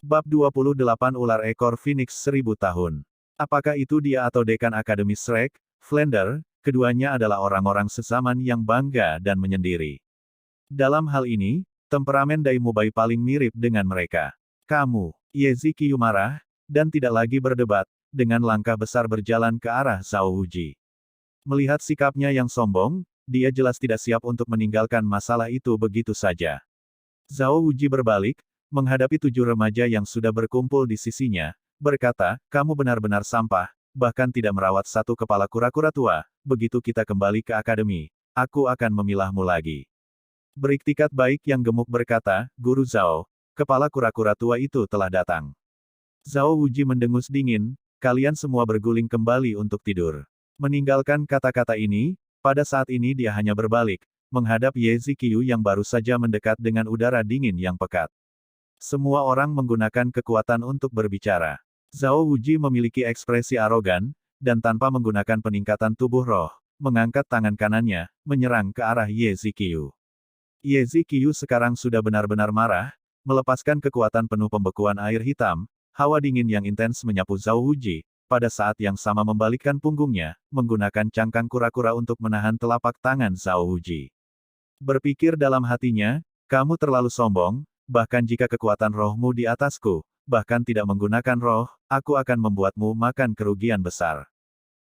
Bab 28 Ular Ekor Phoenix 1000 tahun. Apakah itu dia atau Dekan Akademi Shrek, Flounder, keduanya adalah orang-orang sezaman yang bangga dan menyendiri. Dalam hal ini, temperamen Dai Mubai paling mirip dengan mereka. Kamu, Ye Ziqiu marah, dan tidak lagi berdebat, dengan langkah besar berjalan ke arah Zhao Wuji. Melihat sikapnya yang sombong, dia jelas tidak siap untuk meninggalkan masalah itu begitu saja. Zhao Wuji berbalik, menghadapi 7 remaja yang sudah berkumpul di sisinya, berkata, kamu benar-benar sampah, bahkan tidak merawat satu kepala kura-kura tua, begitu kita kembali ke akademi, aku akan memilahmu lagi. Beriktikat baik yang gemuk berkata, Guru Zhao, kepala kura-kura tua itu telah datang. Zhao Wuji mendengus dingin, kalian semua berguling kembali untuk tidur. Meninggalkan kata-kata ini, pada saat ini dia hanya berbalik, menghadap Ye Ziqiu yang baru saja mendekat dengan udara dingin yang pekat. Semua orang menggunakan kekuatan untuk berbicara. Zhao Wuji memiliki ekspresi arogan, dan tanpa menggunakan peningkatan tubuh roh, mengangkat tangan kanannya, menyerang ke arah Ye Ziqiu. Ye Ziqiu sekarang sudah benar-benar marah, melepaskan kekuatan penuh pembekuan air hitam, hawa dingin yang intens menyapu Zhao Wuji, pada saat yang sama membalikkan punggungnya, menggunakan cangkang kura-kura untuk menahan telapak tangan Zhao Wuji. Berpikir dalam hatinya, kamu terlalu sombong, bahkan jika kekuatan rohmu di atasku, bahkan tidak menggunakan roh, aku akan membuatmu makan kerugian besar.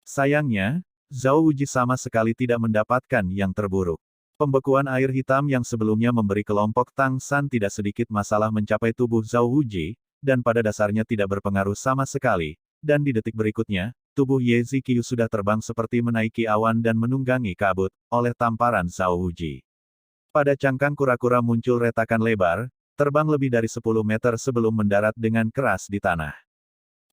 Sayangnya, Zhao Wuji sama sekali tidak mendapatkan yang terburuk. Pembekuan air hitam yang sebelumnya memberi kelompok Tang San tidak sedikit masalah mencapai tubuh Zhao Wuji, dan pada dasarnya tidak berpengaruh sama sekali, dan di detik berikutnya, tubuh Ye Ziqiu sudah terbang seperti menaiki awan dan menunggangi kabut, oleh tamparan Zhao Wuji. Pada cangkang kura-kura muncul retakan lebar, terbang lebih dari 10 meter sebelum mendarat dengan keras di tanah.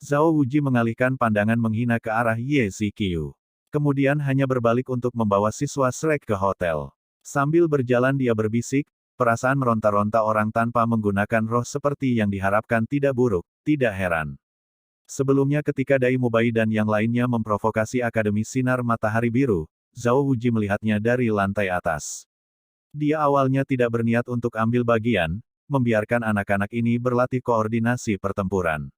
Zhao Wuji mengalihkan pandangan menghina ke arah Ye Ziqiu. Kemudian hanya berbalik untuk membawa siswa Shrek ke hotel. Sambil berjalan dia berbisik, perasaan meronta-ronta orang tanpa menggunakan roh seperti yang diharapkan tidak buruk, tidak heran. Sebelumnya ketika Dai Mubai dan yang lainnya memprovokasi Akademi Sinar Matahari Biru, Zhao Wuji melihatnya dari lantai atas. Dia awalnya tidak berniat untuk ambil bagian, membiarkan anak-anak ini berlatih koordinasi pertempuran.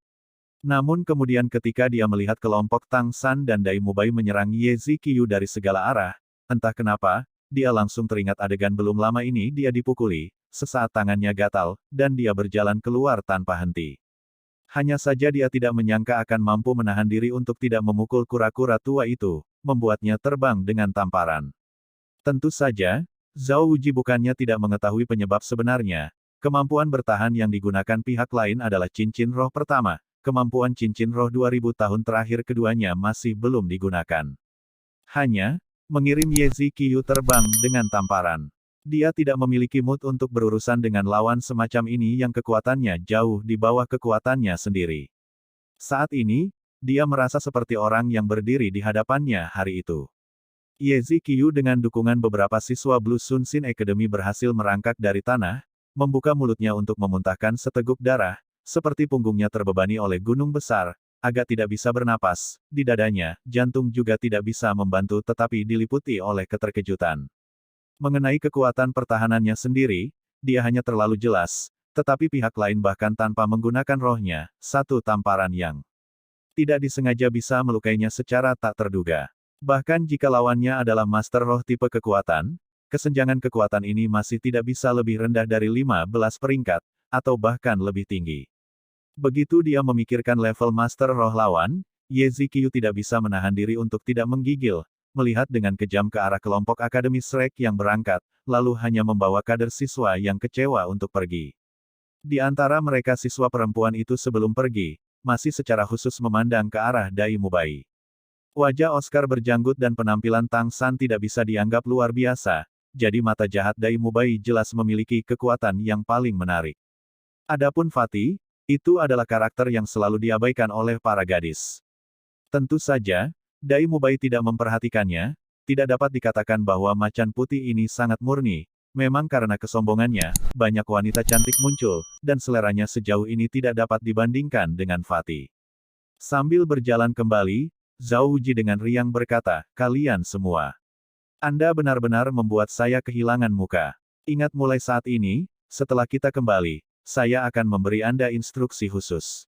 Namun kemudian ketika dia melihat kelompok Tang San dan Dai Mubai menyerang Ye Ziqiu dari segala arah, entah kenapa, dia langsung teringat adegan belum lama ini dia dipukuli, sesaat tangannya gatal, dan dia berjalan keluar tanpa henti. Hanya saja dia tidak menyangka akan mampu menahan diri untuk tidak memukul kura-kura tua itu, membuatnya terbang dengan tamparan. Tentu saja, Zhao Wuji bukannya tidak mengetahui penyebab sebenarnya. Kemampuan bertahan yang digunakan pihak lain adalah cincin roh pertama, kemampuan cincin roh 2000 tahun terakhir keduanya masih belum digunakan. Hanya, mengirim Ye Ziqiu terbang dengan tamparan. Dia tidak memiliki mood untuk berurusan dengan lawan semacam ini yang kekuatannya jauh di bawah kekuatannya sendiri. Saat ini, dia merasa seperti orang yang berdiri di hadapannya hari itu. Ye Ziqiu dengan dukungan beberapa siswa Blue Sun Sin Academy berhasil merangkak dari tanah, membuka mulutnya untuk memuntahkan seteguk darah, seperti punggungnya terbebani oleh gunung besar, agak tidak bisa bernapas, di dadanya, jantung juga tidak bisa membantu tetapi diliputi oleh keterkejutan. Mengenai kekuatan pertahanannya sendiri, dia hanya terlalu jelas, tetapi pihak lain bahkan tanpa menggunakan rohnya, satu tamparan yang tidak disengaja bisa melukainya secara tak terduga. Bahkan jika lawannya adalah Master Roh tipe kekuatan, kesenjangan kekuatan ini masih tidak bisa lebih rendah dari 15 peringkat, atau bahkan lebih tinggi. Begitu dia memikirkan level Master Roh lawan, Ye Ziqiu tidak bisa menahan diri untuk tidak menggigil, melihat dengan kejam ke arah kelompok Akademi Shrek yang berangkat, lalu hanya membawa kader siswa yang kecewa untuk pergi. Di antara mereka siswa perempuan itu sebelum pergi, masih secara khusus memandang ke arah Dai Mubai. Wajah Oscar berjanggut dan penampilan Tang San tidak bisa dianggap luar biasa, jadi mata jahat Dai Mubai jelas memiliki kekuatan yang paling menarik. Adapun Fatih, itu adalah karakter yang selalu diabaikan oleh para gadis. Tentu saja, Dai Mubai tidak memperhatikannya, tidak dapat dikatakan bahwa macan putih ini sangat murni, memang karena kesombongannya, banyak wanita cantik muncul, dan seleranya sejauh ini tidak dapat dibandingkan dengan Fatih. Sambil berjalan kembali, Zhao Wuji dengan riang berkata, kalian semua. Anda benar-benar membuat saya kehilangan muka. Ingat mulai saat ini, setelah kita kembali, saya akan memberi Anda instruksi khusus.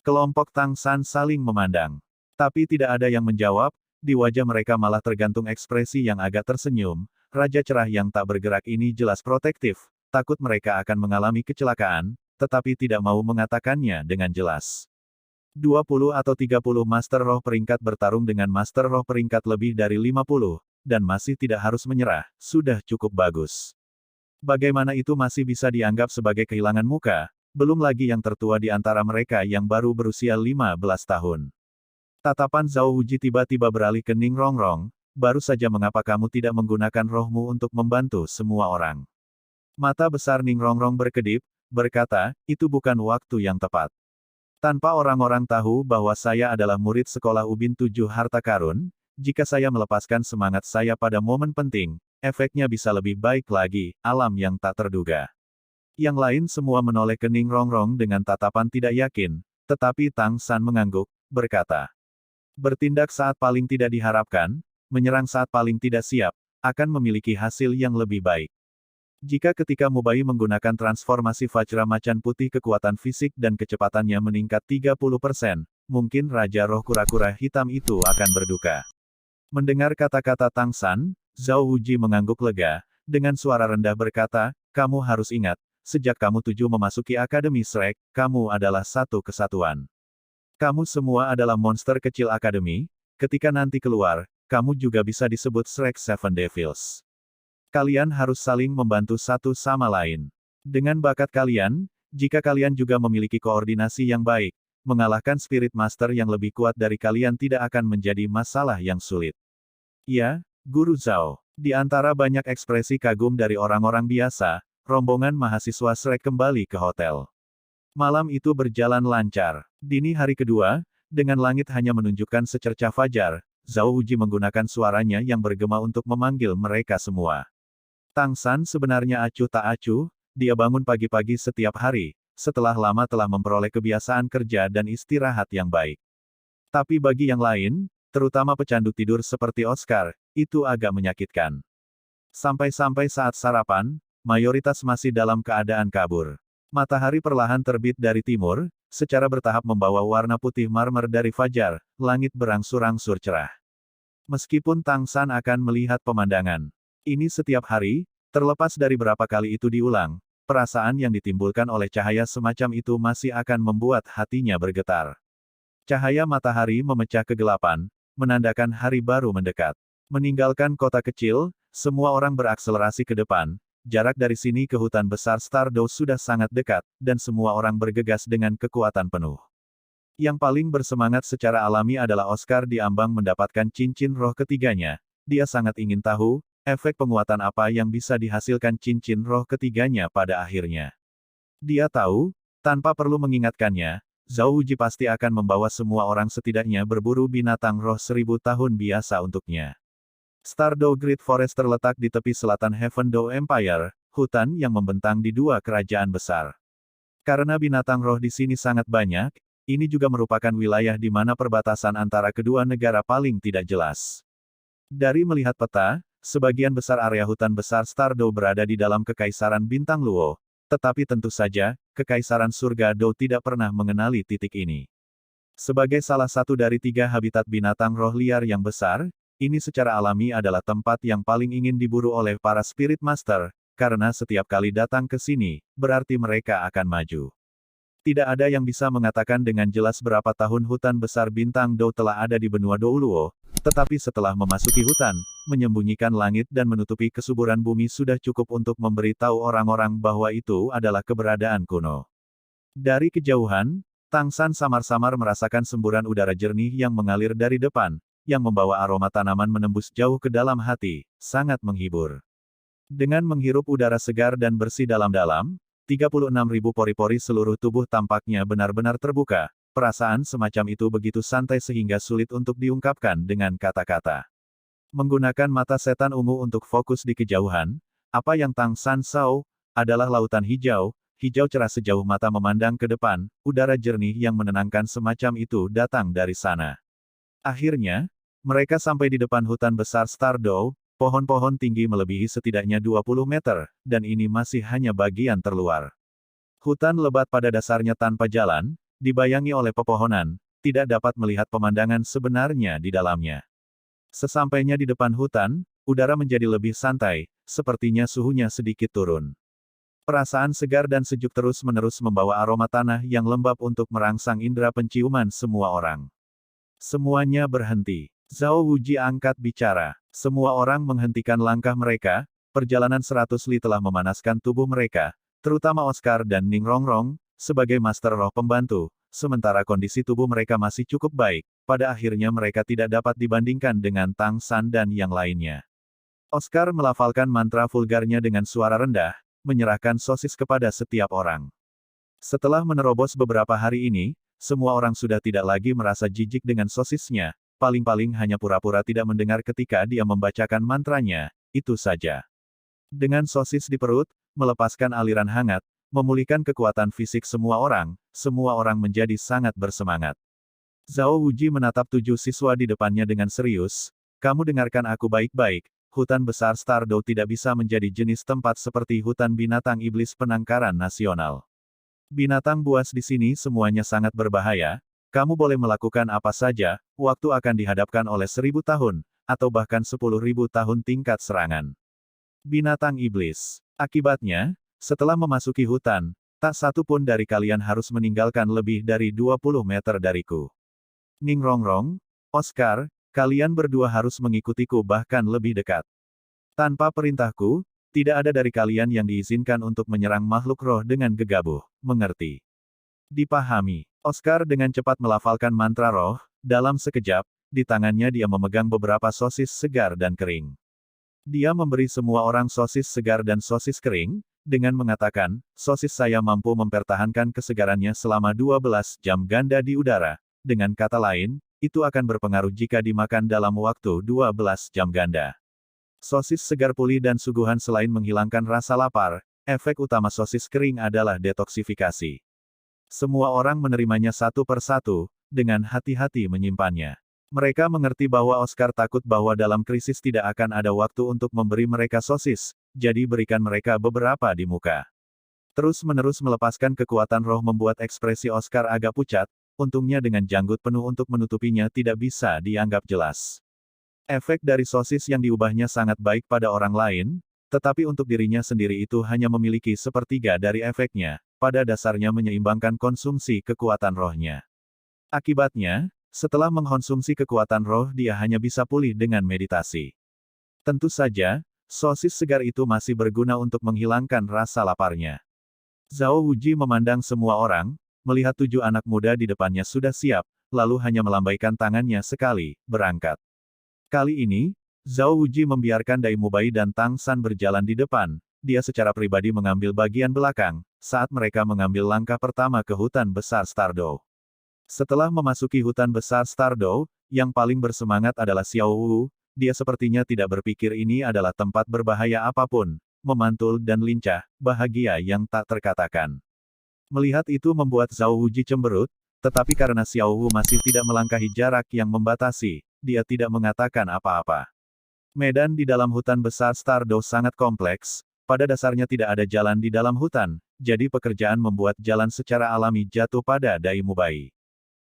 Kelompok Tang San saling memandang. Tapi tidak ada yang menjawab, di wajah mereka malah tergantung ekspresi yang agak tersenyum. Raja cerah yang tak bergerak ini jelas protektif, takut mereka akan mengalami kecelakaan, tetapi tidak mau mengatakannya dengan jelas. 20 atau 30 Master Roh peringkat bertarung dengan Master Roh peringkat lebih dari 50, dan masih tidak harus menyerah, sudah cukup bagus. Bagaimana itu masih bisa dianggap sebagai kehilangan muka, belum lagi yang tertua di antara mereka yang baru berusia 15 tahun. Tatapan Zhao Wuji tiba-tiba beralih ke Ning Rongrong, baru saja mengapa kamu tidak menggunakan rohmu untuk membantu semua orang. Mata besar Ning Rongrong berkedip, berkata, itu bukan waktu yang tepat. Tanpa orang-orang tahu bahwa saya adalah murid sekolah Ubin 7 Harta Karun, jika saya melepaskan semangat saya pada momen penting, efeknya bisa lebih baik lagi, alam yang tak terduga. Yang lain semua menoleh ke Ning Rongrong dengan tatapan tidak yakin, tetapi Tang San mengangguk, berkata, bertindak saat paling tidak diharapkan, menyerang saat paling tidak siap, akan memiliki hasil yang lebih baik. Jika ketika Mubai menggunakan transformasi Vajra Macan Putih kekuatan fisik dan kecepatannya meningkat 30%, mungkin Raja Roh Kura-Kura Hitam itu akan berduka. Mendengar kata-kata Tang San, Zhao Wuji mengangguk lega, dengan suara rendah berkata, kamu harus ingat, sejak kamu 7 memasuki Akademi Shrek, kamu adalah satu kesatuan. Kamu semua adalah monster kecil Akademi, ketika nanti keluar, kamu juga bisa disebut Shrek Seven Devils. Kalian harus saling membantu satu sama lain. Dengan bakat kalian, jika kalian juga memiliki koordinasi yang baik, mengalahkan Spirit Master yang lebih kuat dari kalian tidak akan menjadi masalah yang sulit. Ya, Guru Zhao. Di antara banyak ekspresi kagum dari orang-orang biasa, rombongan mahasiswa Shrek kembali ke hotel. Malam itu berjalan lancar. Dini hari kedua, dengan langit hanya menunjukkan secercah fajar, Zhao Wuji menggunakan suaranya yang bergema untuk memanggil mereka semua. Tang San sebenarnya acuh tak acuh, dia bangun pagi-pagi setiap hari, setelah lama telah memperoleh kebiasaan kerja dan istirahat yang baik. Tapi bagi yang lain, terutama pecandu tidur seperti Oscar, itu agak menyakitkan. Sampai-sampai saat sarapan, mayoritas masih dalam keadaan kabur. Matahari perlahan terbit dari timur, secara bertahap membawa warna putih marmer dari fajar, langit berangsur-angsur cerah. Meskipun Tang San akan melihat pemandangan ini setiap hari, terlepas dari berapa kali itu diulang, perasaan yang ditimbulkan oleh cahaya semacam itu masih akan membuat hatinya bergetar. Cahaya matahari memecah kegelapan, menandakan hari baru mendekat. Meninggalkan kota kecil, semua orang berakselerasi ke depan, jarak dari sini ke hutan besar Stardew sudah sangat dekat, dan semua orang bergegas dengan kekuatan penuh. Yang paling bersemangat secara alami adalah Oscar di ambang mendapatkan cincin roh ketiganya. Dia sangat ingin tahu, efek penguatan apa yang bisa dihasilkan cincin roh ketiganya pada akhirnya. Dia tahu, tanpa perlu mengingatkannya, Zhao Wuji pasti akan membawa semua orang setidaknya berburu binatang roh 1000 tahun biasa untuknya. Stardew Great Forest terletak di tepi selatan Heavendow Empire, hutan yang membentang di dua kerajaan besar. Karena binatang roh di sini sangat banyak, ini juga merupakan wilayah di mana perbatasan antara kedua negara paling tidak jelas. Dari melihat peta, sebagian besar area hutan besar Stardew berada di dalam Kekaisaran Bintang Luo, tetapi tentu saja, Kekaisaran Surga Dow tidak pernah mengenali titik ini. Sebagai salah satu dari 3 habitat binatang roh liar yang besar, ini secara alami adalah tempat yang paling ingin diburu oleh para Spirit Master, karena setiap kali datang ke sini, berarti mereka akan maju. Tidak ada yang bisa mengatakan dengan jelas berapa tahun hutan besar Bintang Dow telah ada di benua Douluo, tetapi setelah memasuki hutan, menyembunyikan langit dan menutupi kesuburan bumi sudah cukup untuk memberitahu orang-orang bahwa itu adalah keberadaan kuno. Dari kejauhan, Tang San samar-samar merasakan semburan udara jernih yang mengalir dari depan, yang membawa aroma tanaman menembus jauh ke dalam hati, sangat menghibur. Dengan menghirup udara segar dan bersih dalam-dalam, 36.000 pori-pori seluruh tubuh tampaknya benar-benar terbuka, perasaan semacam itu begitu santai sehingga sulit untuk diungkapkan dengan kata-kata. Menggunakan mata setan ungu untuk fokus di kejauhan, apa yang Tang San tahu, adalah lautan hijau, hijau cerah sejauh mata memandang ke depan, udara jernih yang menenangkan semacam itu datang dari sana. Akhirnya, mereka sampai di depan hutan besar Stardew, pohon-pohon tinggi melebihi setidaknya 20 meter, dan ini masih hanya bagian terluar. Hutan lebat pada dasarnya tanpa jalan, dibayangi oleh pepohonan, tidak dapat melihat pemandangan sebenarnya di dalamnya. Sesampainya di depan hutan, udara menjadi lebih santai, sepertinya suhunya sedikit turun. Perasaan segar dan sejuk terus-menerus membawa aroma tanah yang lembab untuk merangsang indera penciuman semua orang. Semuanya berhenti. Zhao Wuji angkat bicara. Semua orang menghentikan langkah mereka, perjalanan 100 li telah memanaskan tubuh mereka, terutama Oscar dan Ning Rongrong, sebagai Master Roh Pembantu, sementara kondisi tubuh mereka masih cukup baik, pada akhirnya mereka tidak dapat dibandingkan dengan Tang San dan yang lainnya. Oscar melafalkan mantra vulgarnya dengan suara rendah, menyerahkan sosis kepada setiap orang. Setelah menerobos beberapa hari ini, semua orang sudah tidak lagi merasa jijik dengan sosisnya, paling-paling hanya pura-pura tidak mendengar ketika dia membacakan mantranya, itu saja. Dengan sosis di perut, melepaskan aliran hangat, memulihkan kekuatan fisik semua orang menjadi sangat bersemangat. Zhao Wuji menatap 7 siswa di depannya dengan serius, kamu dengarkan aku baik-baik, hutan besar Stardow tidak bisa menjadi jenis tempat seperti hutan binatang iblis penangkaran nasional. Binatang buas di sini semuanya sangat berbahaya, kamu boleh melakukan apa saja, waktu akan dihadapkan oleh 1000 tahun, atau bahkan 10.000 tahun tingkat serangan. Binatang iblis. Akibatnya, setelah memasuki hutan, tak satu pun dari kalian harus meninggalkan lebih dari 20 meter dariku. Ning Rongrong, Oscar, kalian berdua harus mengikutiku bahkan lebih dekat. Tanpa perintahku, tidak ada dari kalian yang diizinkan untuk menyerang makhluk roh dengan gegabah, mengerti? Dipahami. Oscar dengan cepat melafalkan mantra roh, dalam sekejap, di tangannya dia memegang beberapa sosis segar dan kering. Dia memberi semua orang sosis segar dan sosis kering, dengan mengatakan, sosis saya mampu mempertahankan kesegarannya selama 12 jam ganda di udara. Dengan kata lain, itu akan berpengaruh jika dimakan dalam waktu 12 jam ganda. Sosis segar pulih dan suguhan selain menghilangkan rasa lapar, efek utama sosis kering adalah detoksifikasi. Semua orang menerimanya satu persatu, dengan hati-hati menyimpannya. Mereka mengerti bahwa Oscar takut bahwa dalam krisis tidak akan ada waktu untuk memberi mereka sosis, jadi berikan mereka beberapa di muka. Terus-menerus melepaskan kekuatan roh membuat ekspresi Oscar agak pucat, untungnya dengan janggut penuh untuk menutupinya tidak bisa dianggap jelas. Efek dari sosis yang diubahnya sangat baik pada orang lain, tetapi untuk dirinya sendiri itu hanya memiliki sepertiga dari efeknya, pada dasarnya menyeimbangkan konsumsi kekuatan rohnya. Akibatnya, setelah mengkonsumsi kekuatan roh dia hanya bisa pulih dengan meditasi. Tentu saja, sosis segar itu masih berguna untuk menghilangkan rasa laparnya. Zhao Wuji memandang semua orang, melihat 7 anak muda di depannya sudah siap, lalu hanya melambaikan tangannya sekali, berangkat. Kali ini, Zhao Wuji membiarkan Dai Mubai dan Tang San berjalan di depan, dia secara pribadi mengambil bagian belakang, saat mereka mengambil langkah pertama ke hutan besar Stardow. Setelah memasuki hutan besar Stardow, yang paling bersemangat adalah Xiao Wu, dia sepertinya tidak berpikir ini adalah tempat berbahaya apapun, memantul dan lincah, bahagia yang tak terkatakan. Melihat itu membuat Zhao Wuji cemberut, tetapi karena Xiao Wu masih tidak melangkahi jarak yang membatasi, dia tidak mengatakan apa-apa. Medan di dalam hutan besar Stardow sangat kompleks, pada dasarnya tidak ada jalan di dalam hutan, jadi pekerjaan membuat jalan secara alami jatuh pada Dai Mubai.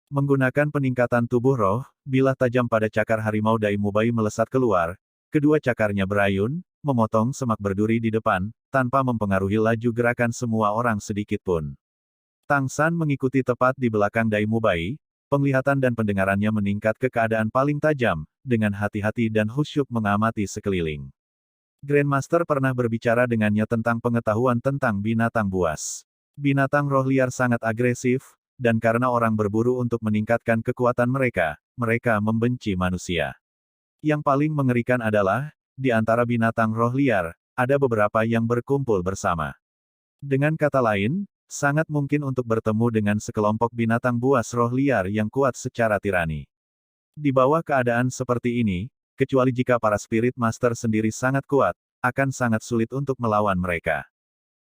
Menggunakan peningkatan tubuh roh, bilah tajam pada cakar harimau Dai Mubai melesat keluar, kedua cakarnya berayun, memotong semak berduri di depan, tanpa mempengaruhi laju gerakan semua orang sedikitpun. Tang San mengikuti tepat di belakang Dai Mubai, penglihatan dan pendengarannya meningkat ke keadaan paling tajam, dengan hati-hati dan khusyuk mengamati sekeliling. Grandmaster pernah berbicara dengannya tentang pengetahuan tentang binatang buas. Binatang roh liar sangat agresif, dan karena orang berburu untuk meningkatkan kekuatan mereka, mereka membenci manusia. Yang paling mengerikan adalah, di antara binatang roh liar, ada beberapa yang berkumpul bersama. Dengan kata lain, sangat mungkin untuk bertemu dengan sekelompok binatang buas roh liar yang kuat secara tirani. Di bawah keadaan seperti ini, kecuali jika para Spirit Master sendiri sangat kuat, akan sangat sulit untuk melawan mereka.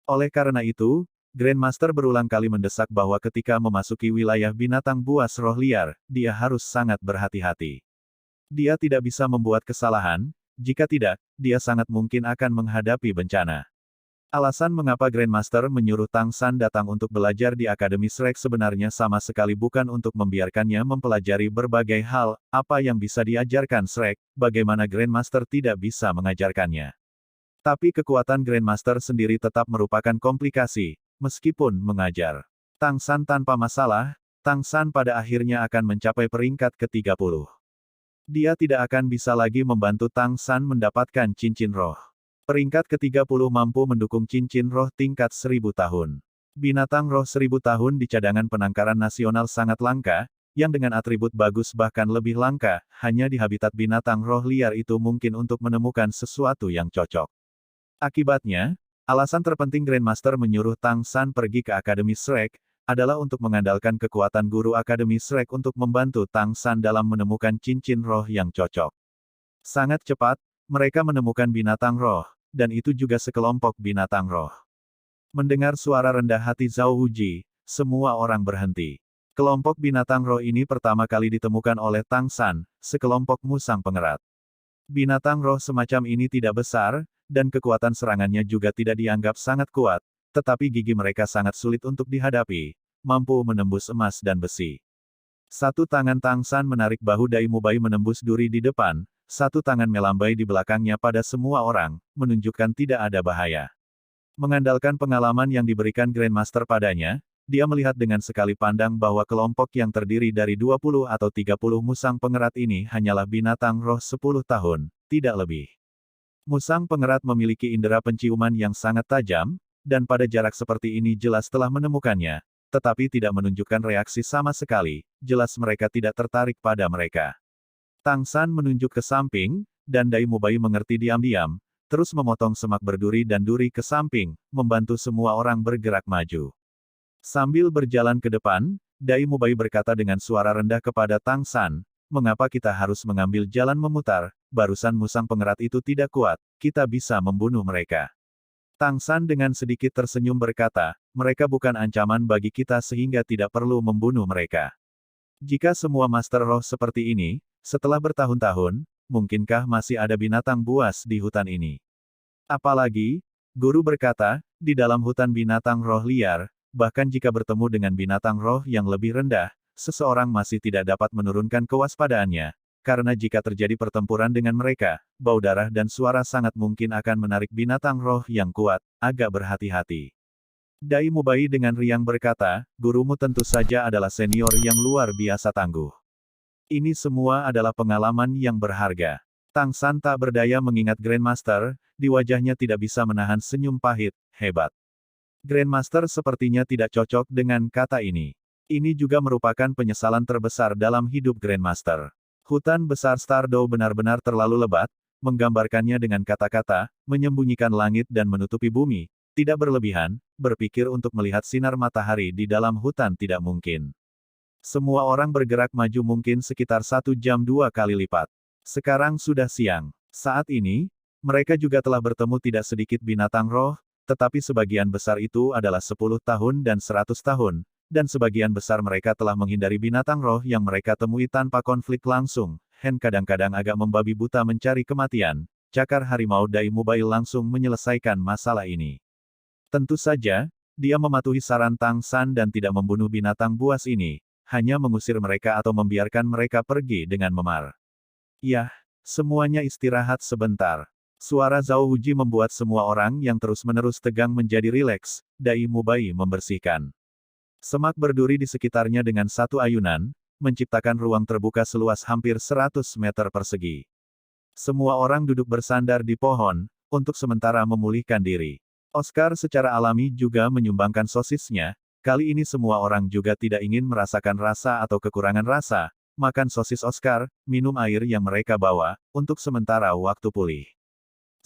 Oleh karena itu, Grandmaster berulang kali mendesak bahwa ketika memasuki wilayah binatang buas roh liar, dia harus sangat berhati-hati. Dia tidak bisa membuat kesalahan, jika tidak, dia sangat mungkin akan menghadapi bencana. Alasan mengapa Grandmaster menyuruh Tang San datang untuk belajar di Akademi Shrek sebenarnya sama sekali bukan untuk membiarkannya mempelajari berbagai hal, apa yang bisa diajarkan Shrek, bagaimana Grandmaster tidak bisa mengajarkannya. Tapi kekuatan Grandmaster sendiri tetap merupakan komplikasi, meskipun mengajar Tang San tanpa masalah, Tang San pada akhirnya akan mencapai peringkat ke-30. Dia tidak akan bisa lagi membantu Tang San mendapatkan cincin roh. Peringkat ke-30 mampu mendukung cincin roh tingkat 1000 tahun. Binatang roh 1000 tahun di cadangan penangkaran nasional sangat langka, yang dengan atribut bagus bahkan lebih langka, hanya di habitat binatang roh liar itu mungkin untuk menemukan sesuatu yang cocok. Akibatnya, alasan terpenting Grandmaster menyuruh Tang San pergi ke Akademi Shrek, adalah untuk mengandalkan kekuatan guru Akademi Shrek untuk membantu Tang San dalam menemukan cincin roh yang cocok. Sangat cepat, mereka menemukan binatang roh, dan itu juga sekelompok binatang roh. Mendengar suara rendah hati Zhao Wuji, semua orang berhenti. Kelompok binatang roh ini pertama kali ditemukan oleh Tang San, sekelompok musang pengerat. Binatang roh semacam ini tidak besar, dan kekuatan serangannya juga tidak dianggap sangat kuat, tetapi gigi mereka sangat sulit untuk dihadapi, mampu menembus emas dan besi. Satu tangan Tang San menarik bahu Dai Mubai menembus duri di depan, satu tangan melambai di belakangnya pada semua orang, menunjukkan tidak ada bahaya. Mengandalkan pengalaman yang diberikan Grandmaster padanya, dia melihat dengan sekali pandang bahwa kelompok yang terdiri dari 20 atau 30 musang pengerat ini hanyalah binatang roh 10 tahun, tidak lebih. Musang pengerat memiliki indera penciuman yang sangat tajam, dan pada jarak seperti ini jelas telah menemukannya, tetapi tidak menunjukkan reaksi sama sekali, jelas mereka tidak tertarik pada mereka. Tang San menunjuk ke samping, dan Dai Mubai mengerti diam-diam, terus memotong semak berduri dan duri ke samping, membantu semua orang bergerak maju. Sambil berjalan ke depan, Dai Mubai berkata dengan suara rendah kepada Tang San, "Mengapa kita harus mengambil jalan memutar? Barusan musang pengerat itu tidak kuat, kita bisa membunuh mereka." Tang San dengan sedikit tersenyum berkata, "Mereka bukan ancaman bagi kita sehingga tidak perlu membunuh mereka. Jika semua Master Roh seperti ini, setelah bertahun-tahun, mungkinkah masih ada binatang buas di hutan ini?" Apalagi, guru berkata, di dalam hutan binatang roh liar, bahkan jika bertemu dengan binatang roh yang lebih rendah, seseorang masih tidak dapat menurunkan kewaspadaannya, karena jika terjadi pertempuran dengan mereka, bau darah dan suara sangat mungkin akan menarik binatang roh yang kuat, agak berhati-hati. Dai Mubai dengan riang berkata, "Gurumu tentu saja adalah senior yang luar biasa tangguh. Ini semua adalah pengalaman yang berharga." Tang San tak berdaya mengingat Grandmaster, di wajahnya tidak bisa menahan senyum pahit, hebat. Grandmaster sepertinya tidak cocok dengan kata ini. Ini juga merupakan penyesalan terbesar dalam hidup Grandmaster. Hutan besar Stardow benar-benar terlalu lebat, menggambarkannya dengan kata-kata, menyembunyikan langit dan menutupi bumi, tidak berlebihan, berpikir untuk melihat sinar matahari di dalam hutan tidak mungkin. Semua orang bergerak maju mungkin sekitar 1 jam 2 kali lipat. Sekarang sudah siang. Saat ini, mereka juga telah bertemu tidak sedikit binatang roh, tetapi sebagian besar itu adalah 10 tahun dan 100 tahun, dan sebagian besar mereka telah menghindari binatang roh yang mereka temui tanpa konflik langsung. Hen kadang-kadang agak membabi buta mencari kematian. Cakar harimau Dai Mubai langsung menyelesaikan masalah ini. Tentu saja, dia mematuhi saran Tang San dan tidak membunuh binatang buas ini, hanya mengusir mereka atau membiarkan mereka pergi dengan memar. Yah, semuanya istirahat sebentar. Suara Zhao Wuji membuat semua orang yang terus-menerus tegang menjadi rileks. Dai Mubai membersihkan semak berduri di sekitarnya dengan satu ayunan, menciptakan ruang terbuka seluas hampir 100 meter persegi. Semua orang duduk bersandar di pohon, untuk sementara memulihkan diri. Oscar secara alami juga menyumbangkan sosisnya, kali ini semua orang juga tidak ingin merasakan rasa atau kekurangan rasa, makan sosis Oscar, minum air yang mereka bawa, untuk sementara waktu pulih.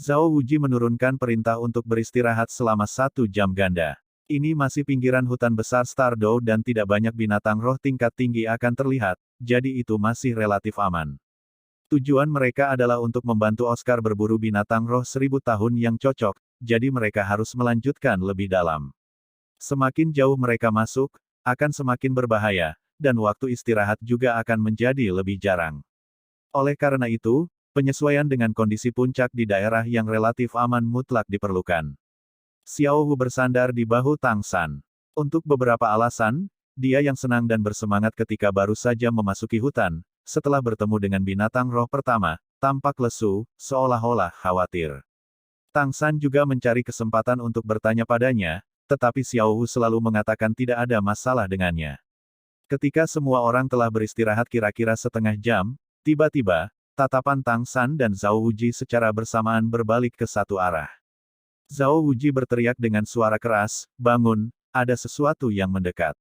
Zhao Wuji menurunkan perintah untuk beristirahat selama 1 jam ganda. Ini masih pinggiran hutan besar Stardow dan tidak banyak binatang roh tingkat tinggi akan terlihat, jadi itu masih relatif aman. Tujuan mereka adalah untuk membantu Oscar berburu binatang roh 1000 tahun yang cocok, jadi mereka harus melanjutkan lebih dalam. Semakin jauh mereka masuk, akan semakin berbahaya, dan waktu istirahat juga akan menjadi lebih jarang. Oleh karena itu, penyesuaian dengan kondisi puncak di daerah yang relatif aman mutlak diperlukan. Xiao Wu bersandar di bahu Tang San. Untuk beberapa alasan, dia yang senang dan bersemangat ketika baru saja memasuki hutan, setelah bertemu dengan binatang roh pertama, tampak lesu, seolah-olah khawatir. Tang San juga mencari kesempatan untuk bertanya padanya, tetapi Xiao Wu selalu mengatakan tidak ada masalah dengannya. Ketika semua orang telah beristirahat kira-kira setengah jam, tiba-tiba, tatapan Tang San dan Zhao Wuji secara bersamaan berbalik ke satu arah. Zhao Wuji berteriak dengan suara keras, "Bangun, ada sesuatu yang mendekat."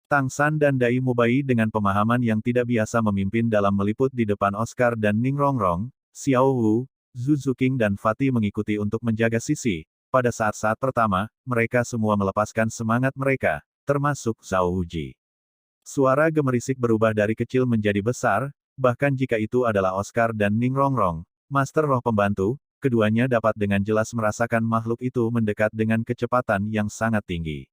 Tang San dan Dai Mubai dengan pemahaman yang tidak biasa memimpin dalam meliput di depan Oscar dan Ning Rongrong, Xiao Wu, Zhu Zuqing dan Fatih mengikuti untuk menjaga sisi. Pada saat-saat pertama, mereka semua melepaskan semangat mereka, termasuk Zhao Wuji. Suara gemerisik berubah dari kecil menjadi besar, bahkan jika itu adalah Oscar dan Ning Rongrong, Master Roh Pembantu, keduanya dapat dengan jelas merasakan makhluk itu mendekat dengan kecepatan yang sangat tinggi.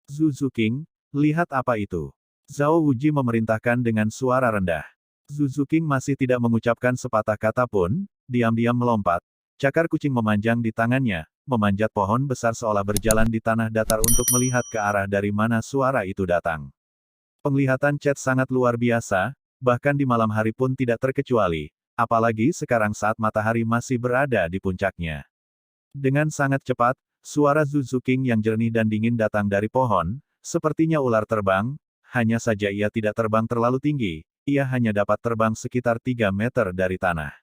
Zhu Zuqing, lihat apa itu? Zhao Wuji memerintahkan dengan suara rendah. Zhu Zuqing masih tidak mengucapkan sepatah kata pun, diam-diam melompat. Cakar kucing memanjang di tangannya, memanjat pohon besar seolah berjalan di tanah datar untuk melihat ke arah dari mana suara itu datang. Penglihatan Chet sangat luar biasa, bahkan di malam hari pun tidak terkecuali, apalagi sekarang saat matahari masih berada di puncaknya. Dengan sangat cepat, suara Zhu Zuqing yang jernih dan dingin datang dari pohon, sepertinya ular terbang, hanya saja ia tidak terbang terlalu tinggi, ia hanya dapat terbang sekitar 3 meter dari tanah.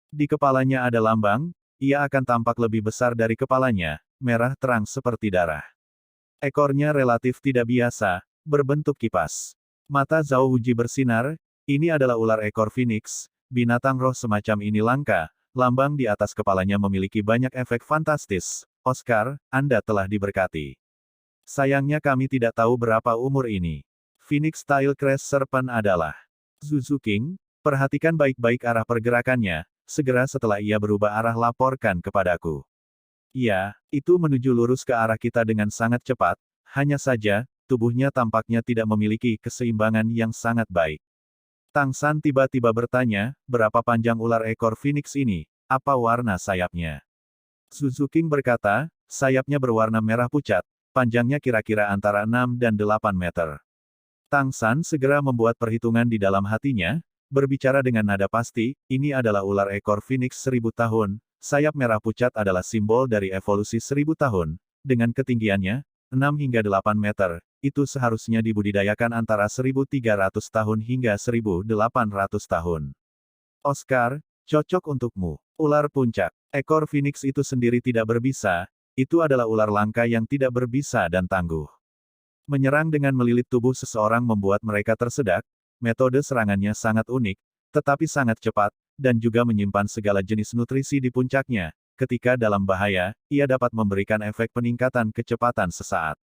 Di kepalanya ada lambang, ia akan tampak lebih besar dari kepalanya, merah terang seperti darah. Ekornya relatif tidak biasa, berbentuk kipas. Mata Zhao Wuji bersinar, ini adalah ular ekor Phoenix, binatang roh semacam ini langka, lambang di atas kepalanya memiliki banyak efek fantastis. Oscar, Anda telah diberkati. Sayangnya kami tidak tahu berapa umur ini. Phoenix Style Crest Serpent adalah. Zhu Zuqing, perhatikan baik-baik arah pergerakannya, segera setelah ia berubah arah laporkan kepadaku. Ya, itu menuju lurus ke arah kita dengan sangat cepat, hanya saja, tubuhnya tampaknya tidak memiliki keseimbangan yang sangat baik. Tang San tiba-tiba bertanya, berapa panjang ular ekor Phoenix ini, apa warna sayapnya? Zhu Zuqing berkata, sayapnya berwarna merah pucat, panjangnya kira-kira antara 6 dan 8 meter. Tang San segera membuat perhitungan di dalam hatinya, berbicara dengan nada pasti, ini adalah ular ekor Phoenix 1000 tahun, sayap merah pucat adalah simbol dari evolusi 1000 tahun, dengan ketinggiannya, 6 hingga 8 meter, itu seharusnya dibudidayakan antara 1300 tahun hingga 1800 tahun. Oscar, cocok untukmu. Ular puncak. Ekor Phoenix itu sendiri tidak berbisa, itu adalah ular langka yang tidak berbisa dan tangguh. Menyerang dengan melilit tubuh seseorang membuat mereka tersedak, metode serangannya sangat unik, tetapi sangat cepat, dan juga menyimpan segala jenis nutrisi di puncaknya. Ketika dalam bahaya, ia dapat memberikan efek peningkatan kecepatan sesaat.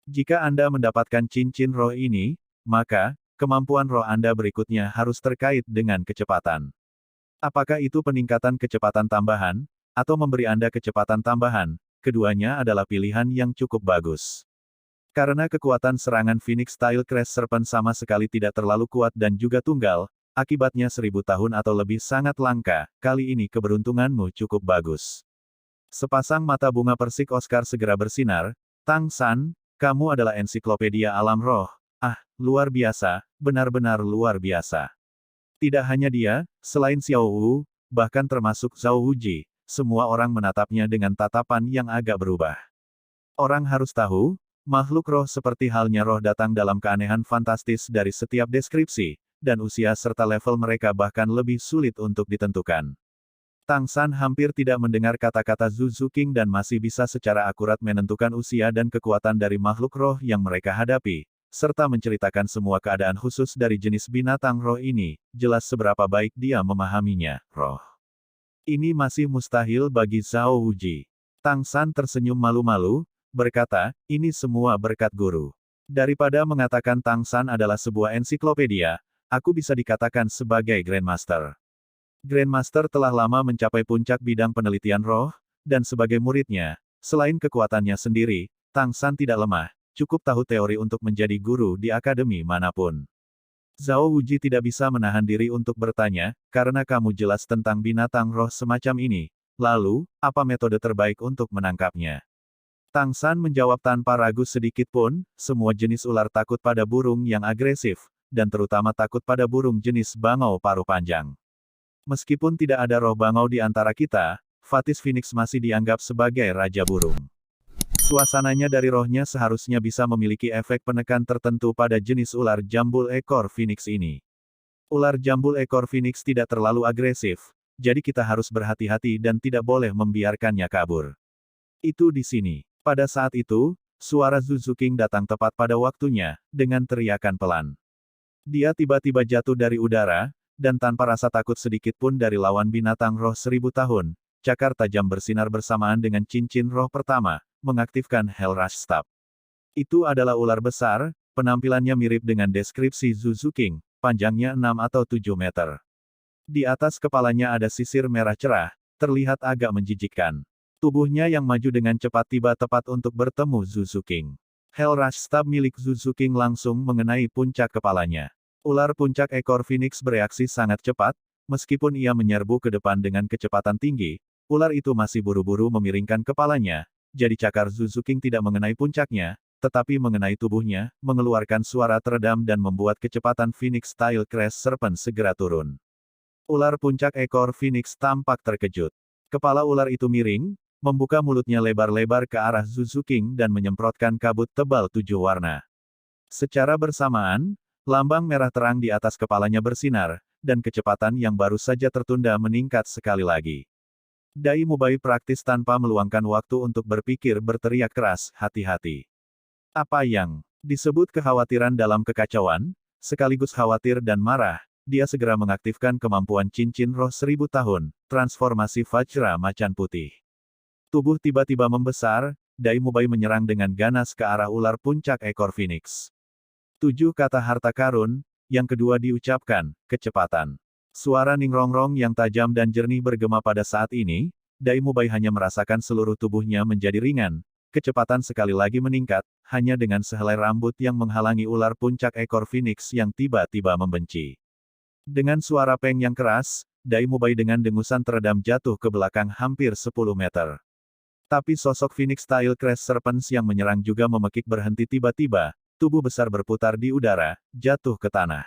Jika Anda mendapatkan cincin roh ini, maka, kemampuan roh Anda berikutnya harus terkait dengan kecepatan. Apakah itu peningkatan kecepatan tambahan, atau memberi Anda kecepatan tambahan, keduanya adalah pilihan yang cukup bagus. Karena kekuatan serangan Phoenix Style Crest Serpent sama sekali tidak terlalu kuat dan juga tunggal, akibatnya 1000 tahun atau lebih sangat langka, kali ini keberuntunganmu cukup bagus. Sepasang mata bunga persik Oscar segera bersinar, Tang San, kamu adalah ensiklopedia alam roh. Ah, luar biasa, benar-benar luar biasa. Tidak hanya dia, selain Xiao Wu, bahkan termasuk Zhao Wuji, semua orang menatapnya dengan tatapan yang agak berubah. Orang harus tahu, makhluk roh seperti halnya roh datang dalam keanehan fantastis dari setiap deskripsi, dan usia serta level mereka bahkan lebih sulit untuk ditentukan. Tang San hampir tidak mendengar kata-kata Zhu Zuqing dan masih bisa secara akurat menentukan usia dan kekuatan dari makhluk roh yang mereka hadapi, serta menceritakan semua keadaan khusus dari jenis binatang roh ini, jelas seberapa baik dia memahaminya, roh. Ini masih mustahil bagi Zhao Wuji. Tang San tersenyum malu-malu, berkata, ini semua berkat guru. Daripada mengatakan Tang San adalah sebuah ensiklopedia, aku bisa dikatakan sebagai Grandmaster. Grandmaster telah lama mencapai puncak bidang penelitian roh, dan sebagai muridnya, selain kekuatannya sendiri, Tang San tidak lemah, cukup tahu teori untuk menjadi guru di akademi manapun. Zhao Wuji tidak bisa menahan diri untuk bertanya, karena kamu jelas tentang binatang roh semacam ini, lalu, apa metode terbaik untuk menangkapnya? Tang San menjawab tanpa ragu sedikit pun, semua jenis ular takut pada burung yang agresif, dan terutama takut pada burung jenis bangau paruh panjang. Meskipun tidak ada roh bangau di antara kita, Fatis Phoenix masih dianggap sebagai raja burung. Suasananya dari rohnya seharusnya bisa memiliki efek penekan tertentu pada jenis ular jambul ekor Phoenix ini. Ular jambul ekor Phoenix tidak terlalu agresif, jadi kita harus berhati-hati dan tidak boleh membiarkannya kabur. Itu di sini. Pada saat itu, suara Zuzu King datang tepat pada waktunya, dengan teriakan pelan. Dia tiba-tiba jatuh dari udara, dan tanpa rasa takut sedikit pun dari lawan binatang roh 1000 tahun, cakar tajam bersinar bersamaan dengan cincin roh pertama, mengaktifkan Hell Rush Stab. Itu adalah ular besar, penampilannya mirip dengan deskripsi Zuzu King, panjangnya 6 atau 7 meter. Di atas kepalanya ada sisir merah cerah, terlihat agak menjijikkan. Tubuhnya yang maju dengan cepat tiba tepat untuk bertemu Zuzu King. Hell Rush Stab milik Zuzu King langsung mengenai puncak kepalanya. Ular puncak ekor Phoenix bereaksi sangat cepat, meskipun ia menyerbu ke depan dengan kecepatan tinggi, ular itu masih buru-buru memiringkan kepalanya, jadi cakar Zuzu King tidak mengenai puncaknya, tetapi mengenai tubuhnya, mengeluarkan suara teredam dan membuat kecepatan Phoenix Style Crash Serpent segera turun. Ular puncak ekor Phoenix tampak terkejut. Kepala ular itu miring, membuka mulutnya lebar-lebar ke arah Zuzu King dan menyemprotkan kabut tebal 7 warna. Secara bersamaan, lambang merah terang di atas kepalanya bersinar, dan kecepatan yang baru saja tertunda meningkat sekali lagi. Dai Mubai praktis tanpa meluangkan waktu untuk berpikir berteriak keras, hati-hati. Apa yang disebut kekhawatiran dalam kekacauan, sekaligus khawatir dan marah, dia segera mengaktifkan kemampuan cincin roh 1000 tahun, transformasi Vajra Macan Putih. Tubuh tiba-tiba membesar, Dai Mubai menyerang dengan ganas ke arah ular puncak ekor Phoenix. 7 kata harta karun, yang kedua diucapkan, kecepatan. Suara ningrongrong yang tajam dan jernih bergema pada saat ini, Dai Mubai hanya merasakan seluruh tubuhnya menjadi ringan, kecepatan sekali lagi meningkat, hanya dengan sehelai rambut yang menghalangi ular puncak ekor Phoenix yang tiba-tiba membenci. Dengan suara peng yang keras, Dai Mubai dengan dengusan teredam jatuh ke belakang hampir 10 meter. Tapi sosok Phoenix Style Crash Serpents yang menyerang juga memekik berhenti tiba-tiba, tubuh besar berputar di udara, jatuh ke tanah.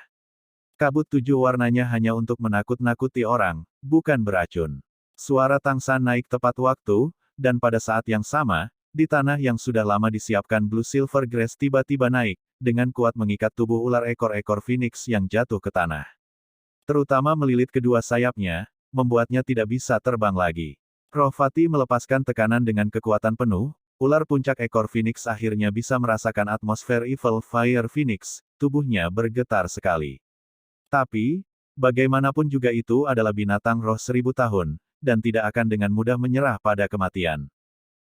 Kabut 7 warnanya hanya untuk menakut-nakuti orang, bukan beracun. Suara Tang San naik tepat waktu, dan pada saat yang sama, di tanah yang sudah lama disiapkan Blue Silver Grass tiba-tiba naik, dengan kuat mengikat tubuh ular ekor-ekor Phoenix yang jatuh ke tanah. Terutama melilit kedua sayapnya, membuatnya tidak bisa terbang lagi. Roh Fatih melepaskan tekanan dengan kekuatan penuh, ular puncak ekor Phoenix akhirnya bisa merasakan atmosfer Evil Fire Phoenix, tubuhnya bergetar sekali. Tapi, bagaimanapun juga itu adalah binatang roh 1000 tahun, dan tidak akan dengan mudah menyerah pada kematian.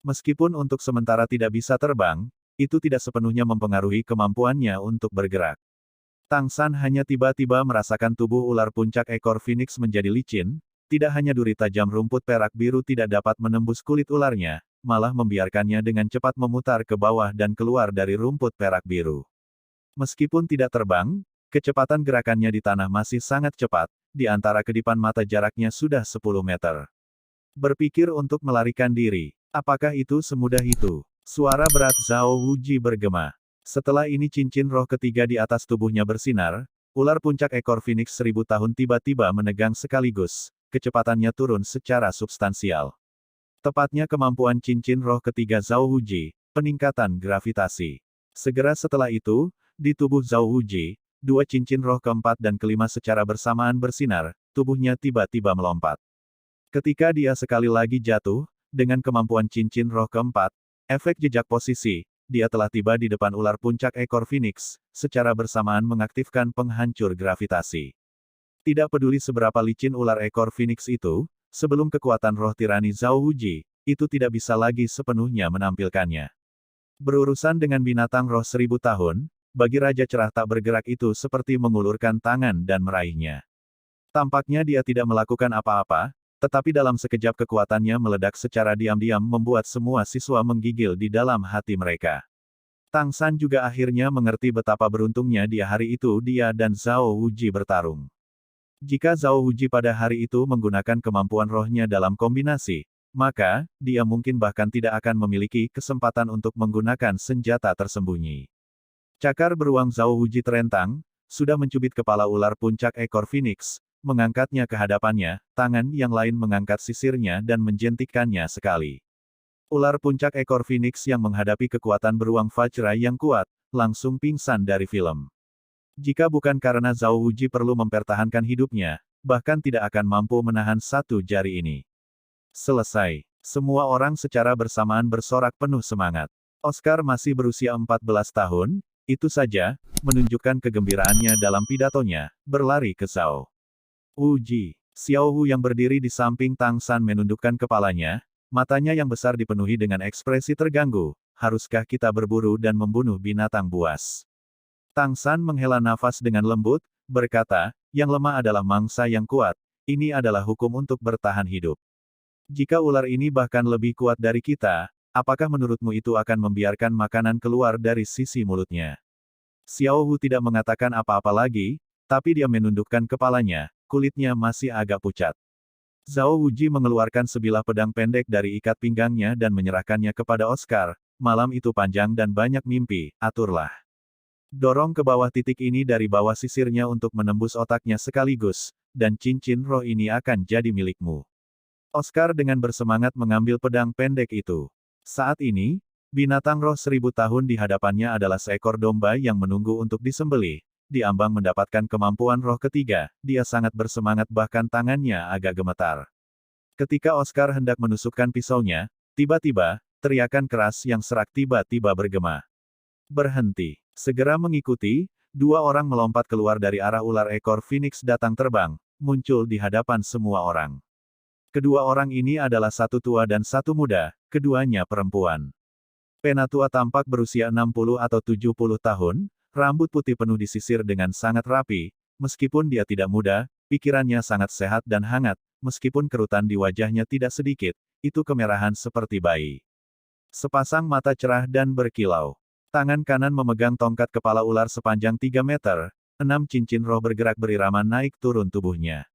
Meskipun untuk sementara tidak bisa terbang, itu tidak sepenuhnya mempengaruhi kemampuannya untuk bergerak. Tang San hanya tiba-tiba merasakan tubuh ular puncak ekor Phoenix menjadi licin, tidak hanya duri tajam rumput perak biru tidak dapat menembus kulit ularnya, malah membiarkannya dengan cepat memutar ke bawah dan keluar dari rumput perak biru. Meskipun tidak terbang, kecepatan gerakannya di tanah masih sangat cepat, di antara kedipan mata jaraknya sudah 10 meter. Berpikir untuk melarikan diri, apakah itu semudah itu? Suara berat Zhao Wuji bergema. Setelah ini cincin roh ketiga di atas tubuhnya bersinar, ular puncak ekor Phoenix 1000 tahun tiba-tiba menegang sekaligus, kecepatannya turun secara substansial. Tepatnya kemampuan cincin roh ketiga Zhao Wuji, peningkatan gravitasi. Segera setelah itu, di tubuh Zhao Wuji, 2 cincin roh keempat dan kelima secara bersamaan bersinar, tubuhnya tiba-tiba melompat. Ketika dia sekali lagi jatuh, dengan kemampuan cincin roh keempat, efek jejak posisi, dia telah tiba di depan ular puncak ekor Phoenix, secara bersamaan mengaktifkan penghancur gravitasi. Tidak peduli seberapa licin ular ekor Phoenix itu, sebelum kekuatan roh tirani Zhao Wuji, itu tidak bisa lagi sepenuhnya menampilkannya. Berurusan dengan binatang roh 1000 tahun, bagi Raja Cerah tak bergerak itu seperti mengulurkan tangan dan meraihnya. Tampaknya dia tidak melakukan apa-apa, tetapi dalam sekejap kekuatannya meledak secara diam-diam membuat semua siswa menggigil di dalam hati mereka. Tang San juga akhirnya mengerti betapa beruntungnya dia hari itu dia dan Zhao Wuji bertarung. Jika Zhao Wuji pada hari itu menggunakan kemampuan rohnya dalam kombinasi, maka, dia mungkin bahkan tidak akan memiliki kesempatan untuk menggunakan senjata tersembunyi. Cakar beruang Zhao Wuji terentang, sudah mencubit kepala ular puncak ekor Phoenix, mengangkatnya ke hadapannya, tangan yang lain mengangkat sisirnya dan menjentikkannya sekali. Ular puncak ekor Phoenix yang menghadapi kekuatan beruang Vajra yang kuat, langsung pingsan dari film. Jika bukan karena Zhao Wuji perlu mempertahankan hidupnya, bahkan tidak akan mampu menahan satu jari ini. Selesai. Semua orang secara bersamaan bersorak penuh semangat. Oscar masih berusia 14 tahun, itu saja, menunjukkan kegembiraannya dalam pidatonya, berlari ke Zhao Wuji. Xiao Hu yang berdiri di samping Tang San menundukkan kepalanya, matanya yang besar dipenuhi dengan ekspresi terganggu. Haruskah kita berburu dan membunuh binatang buas? Tang San menghela nafas dengan lembut, berkata, yang lemah adalah mangsa yang kuat, ini adalah hukum untuk bertahan hidup. Jika ular ini bahkan lebih kuat dari kita, apakah menurutmu itu akan membiarkan makanan keluar dari sisi mulutnya? Xiao Hu tidak mengatakan apa-apa lagi, tapi dia menundukkan kepalanya, kulitnya masih agak pucat. Zhao Wuji mengeluarkan sebilah pedang pendek dari ikat pinggangnya dan menyerahkannya kepada Oscar. Malam itu panjang dan banyak mimpi, aturlah. Dorong ke bawah titik ini dari bawah sisirnya untuk menembus otaknya sekaligus, dan cincin roh ini akan jadi milikmu. Oscar dengan bersemangat mengambil pedang pendek itu. Saat ini, binatang roh 1000 tahun di hadapannya adalah seekor domba yang menunggu untuk disembelih. Di ambang mendapatkan kemampuan roh ketiga, dia sangat bersemangat bahkan tangannya agak gemetar. Ketika Oscar hendak menusukkan pisaunya, tiba-tiba, teriakan keras yang serak tiba-tiba bergema. Berhenti. Segera mengikuti, dua orang melompat keluar dari arah ular ekor Phoenix datang terbang, muncul di hadapan semua orang. Kedua orang ini adalah satu tua dan satu muda, keduanya perempuan. Penatua tampak berusia 60 atau 70 tahun, rambut putih penuh disisir dengan sangat rapi, meskipun dia tidak muda, pikirannya sangat sehat dan hangat, meskipun kerutan di wajahnya tidak sedikit, itu kemerahan seperti bayi. Sepasang mata cerah dan berkilau. Tangan kanan memegang tongkat kepala ular sepanjang 3 meter, 6 cincin roh bergerak berirama naik turun tubuhnya.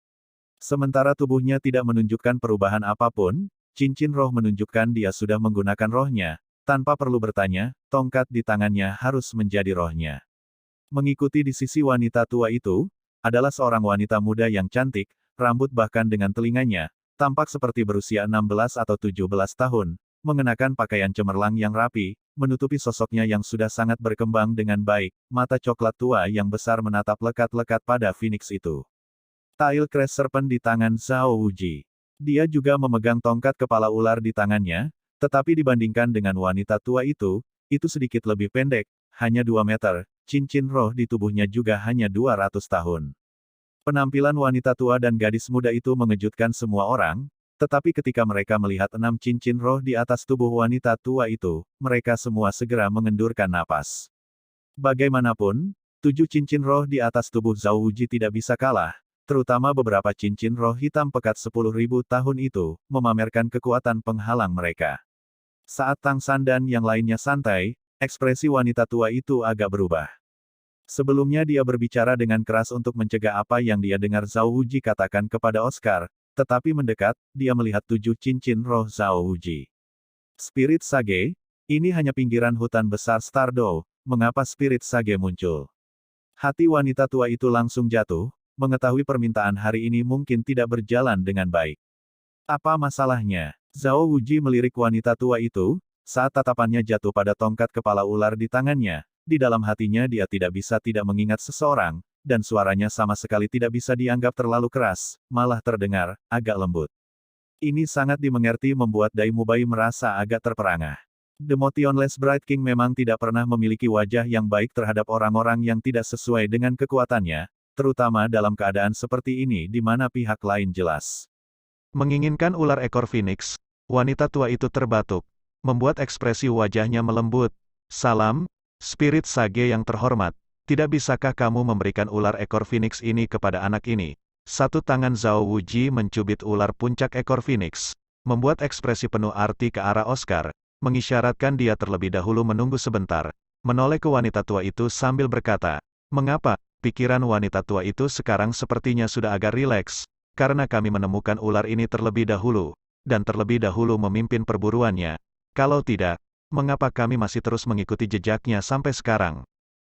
Sementara tubuhnya tidak menunjukkan perubahan apapun, cincin roh menunjukkan dia sudah menggunakan rohnya. Tanpa perlu bertanya, tongkat di tangannya harus menjadi rohnya. Mengikuti di sisi wanita tua itu, adalah seorang wanita muda yang cantik, rambut bahkan dengan telinganya, tampak seperti berusia 16 atau 17 tahun, mengenakan pakaian cemerlang yang rapi, menutupi sosoknya yang sudah sangat berkembang dengan baik, mata coklat tua yang besar menatap lekat-lekat pada Phoenix itu. Tail Crest Serpent di tangan Zhao Wuji. Dia juga memegang tongkat kepala ular di tangannya, tetapi dibandingkan dengan wanita tua itu sedikit lebih pendek, hanya 2 meter, cincin roh di tubuhnya juga hanya 200 tahun. Penampilan wanita tua dan gadis muda itu mengejutkan semua orang, tetapi ketika mereka melihat 6 cincin roh di atas tubuh wanita tua itu, mereka semua segera mengendurkan napas. Bagaimanapun, 7 cincin roh di atas tubuh Zhao Wuji tidak bisa kalah. Terutama beberapa cincin roh hitam pekat 10.000 tahun itu, memamerkan kekuatan penghalang mereka. Saat Tang San dan yang lainnya santai, ekspresi wanita tua itu agak berubah. Sebelumnya dia berbicara dengan keras untuk mencegah apa yang dia dengar Zhao Wuji katakan kepada Oscar, tetapi mendekat, dia melihat 7 cincin roh Zhao Wuji. Spirit Sage, ini hanya pinggiran hutan besar Stardow, mengapa Spirit Sage muncul? Hati wanita tua itu langsung jatuh, mengetahui permintaan hari ini mungkin tidak berjalan dengan baik. Apa masalahnya? Zhao Wuji melirik wanita tua itu, saat tatapannya jatuh pada tongkat kepala ular di tangannya, di dalam hatinya dia tidak bisa tidak mengingat seseorang, dan suaranya sama sekali tidak bisa dianggap terlalu keras, malah terdengar agak lembut. Ini sangat dimengerti membuat Dai Mubai merasa agak terperangah. The Motionless Bright King memang tidak pernah memiliki wajah yang baik terhadap orang-orang yang tidak sesuai dengan kekuatannya, terutama dalam keadaan seperti ini di mana pihak lain jelas menginginkan ular ekor Phoenix. Wanita tua itu terbatuk, membuat ekspresi wajahnya melembut. Salam, Spirit Sage yang terhormat. Tidak bisakah kamu memberikan ular ekor Phoenix ini kepada anak ini? Satu tangan Zhao Wuji mencubit ular puncak ekor Phoenix, membuat ekspresi penuh arti ke arah Oscar, mengisyaratkan dia terlebih dahulu menunggu sebentar, menoleh ke wanita tua itu sambil berkata, mengapa? Pikiran wanita tua itu sekarang sepertinya sudah agak rileks, karena kami menemukan ular ini terlebih dahulu. dan terlebih dahulu memimpin perburuannya. Kalau tidak, mengapa kami masih terus mengikuti jejaknya sampai sekarang?